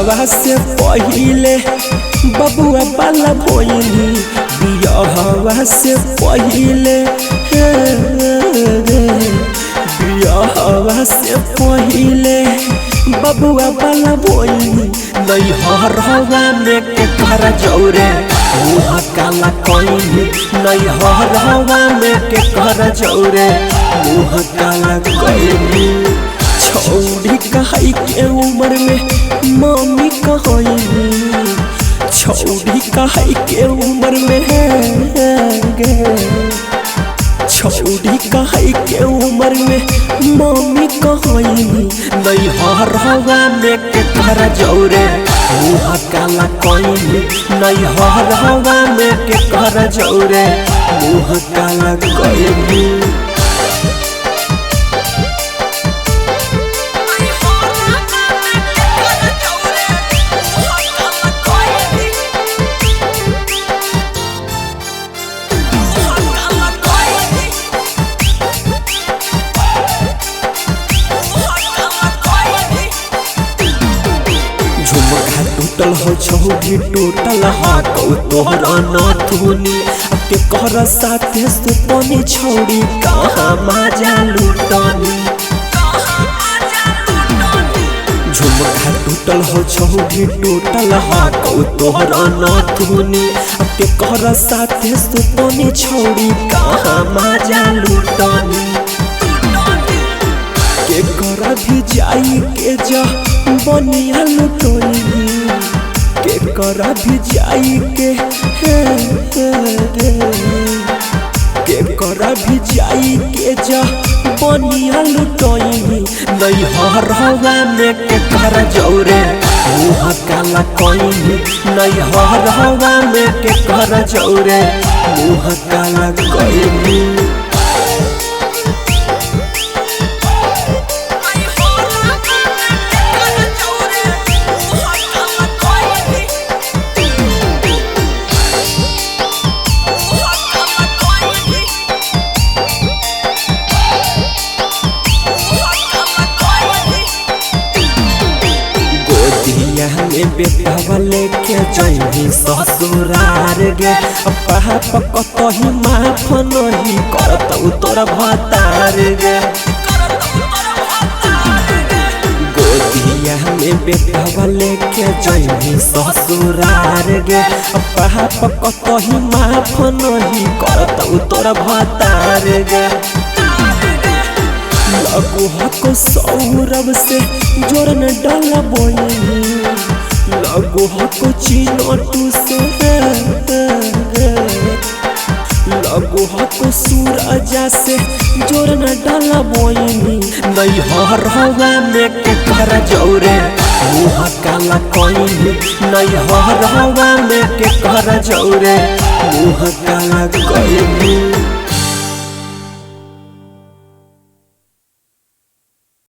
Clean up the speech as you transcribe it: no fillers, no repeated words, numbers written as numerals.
बियाहवा से पहिले बबुआ बाला भोइनी बियाहवा से पहिले बियाहवा से पहिले बबुआ बाला भोइनी नैहरवा में के कर जौरे मुँह काला कइनी नैहरवा में के कर जौरे मुँह काला कइनी छौड़ी कहाई के उम्र में मम्मी कहनी छौड़ी कहाई के उम्र में छौड़ी कहाई के उम्र में मम्मी कहनी नैहरवा में के कर जौरे मुँह काला कइनी नैहरवा में के कर जौरे मुँह काला कइनी टूटल हो छौड़ी टूटल हाकौ तोहरा नाथुनी के कर साथे सुतनी छौड़ी कहाँ माजा लूटनी झुमका टूटल हो छौड़ी टूटल हाकौ तोहरा नाथुनी के कर साथे सुतनी छौड़ी कहाँ माजा लूटनी के कर भी जाई के जा बनिया लुटोनी के कर भी जाई के कर भी जाई के जा बनिया लुटोनी नैहरवा में के कर जौरे मुँह काला कइनी नैहरवा में के कर जौरे मुँह काला कइनी हमें बेटा वाले के जैनी ससुरार गे पाप कतही माफ नहीं करत तोरा भतार गे गोदिया हमें बेटा वाले के जैनी ससुरार गे पाप कतही माफ नहीं करत तोरा भतार गे लगू हको सौरभ से जोरन डाला बोई लगू हको चिनटू से लगू हको सूरजा से जोरन डाला बोई नैहरवा में के कर जौरे मुँह काला कइनी नैहरवा में के कर जौरे मुँह काला कइनी।